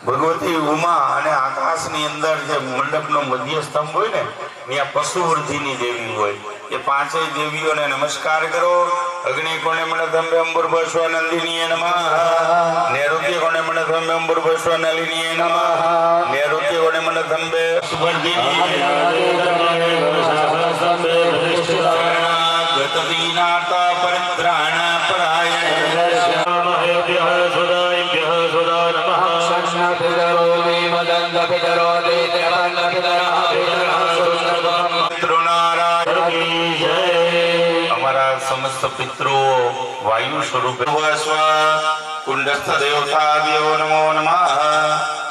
ભગવતી ઉમા અને આકાશની અંદર જે મંડપનો મધ્ય સ્તંભ હોય ને ત્યાં પશુવૃદ્ધિની દેવી હોય એ પાંચેય દેવીઓને નમસ્કાર કરો. અગ્નિ કોણે મણધંબે અંબુર બસવા નંદિનીએ નમઃ. નૈઋત્ય કોણે મણધંબે અંબુર બસવા નલિનીએ નમઃ. નૈઋત્ય કોણે મણધંબે ગતદીનાથ પરિત્રાણ પરાયણ અમારા સમસ્ત પિતૃઓ વાયુ સ્વરૂપે કુંડસ્થ દેવતા દેવો નમો નમઃ.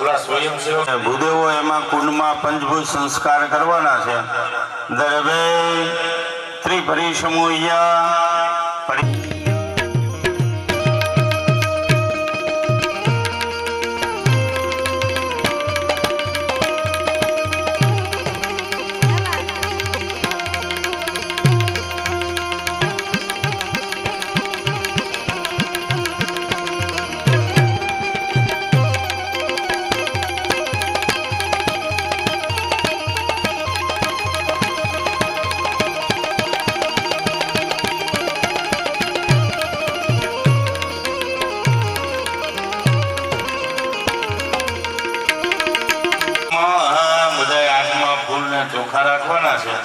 ઓલા સ્વયંસેવક ભૂદેવો એમાં કુંડમાં પંચભૂત સંસ્કાર કરવાના છે. દરવે ત્રિપરિસમૂહ્યા ચોખા રાખવાના છે.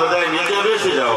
બધા નીચે બેસી જાઓ.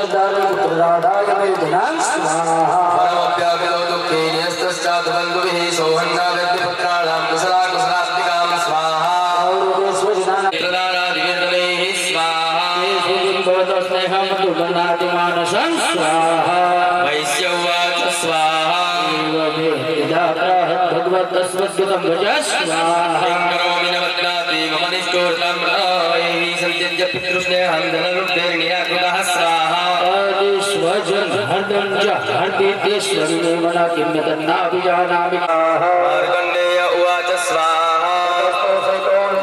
नैदाय पुत्रराडाय वैद्यनां स्वाहा परमप्यापिलो दुःखे न्यस्तश्चात् बन्धुभिः सौहन्नागत्यपुत्राणां कुशला कुशलात्मिकां स्वाहा प्रदानादिवेदनैः स्वाहा स्नेहमधुबनादिमानसं स्वाहा वैश्यवाच स्वाहा भगवतस्वद्गतं भज स्वाहा करोमि न बध्नाति मम निष्ठुरतां प्रायैः सन्त्यज्य पितृस्नेहं धनरुद्धेर्निराकृतः स्वाहा स्वजन हरदं च हरदीतेश्वरी मना किम्यतन्नाभिजानामि मार्कण्डेय उवाच स्वाहा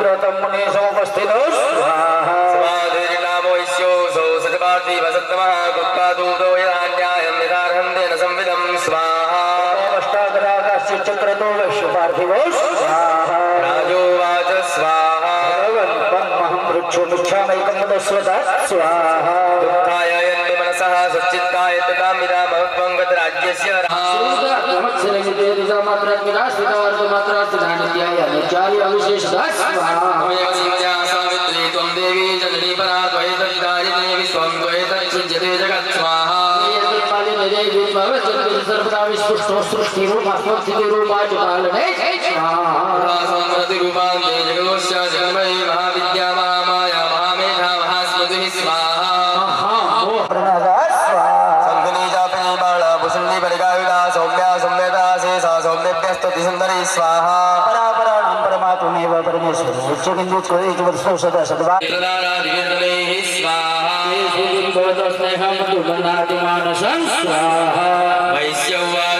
व्रतं मुने समुपस्थितो स्वाहा स्वाधीर्नामो वैश्योऽसौ सचपार्थिव सत्तमः कृत्पादूतो यदान्यायं यदार्हं तेन संविदं स्वाहा अष्टादरागास्य चक्रतो वैश्वपार्थिवो स्वाहा राजोवाच स्वाहा भगवन्महं वृक्षोमिच्छामैकं वदस्वतः स्वाहा दुःखाय यन्मे मनसः सच्चित्ताय तदामिदामहत्वं गतराज्यस्य त्वमेव सीमया सावित्री त्वं देवी जननी परा त्वयैतद्दायिनी विश्वं त्वयैतच्छिद्यते जगत् स्वाहा संप्रतिरूपां ते जगदोश्च जगन्मयी महाविद्या महामाया महामेधा महास्मृतिः स्वाहा संघनीजापिनी बाला भुसुण्डी परिगाविला सौम्या सौम्यता शेषा सौम्यभ्यस्तुति सुन्दरी स्वाहा परमात्मेव परमेश्वर सदा सदा प्रदानादिवेदनैः स्वाहा स्नेहमधुबनादिमानसं स्वाहा वैश्यवा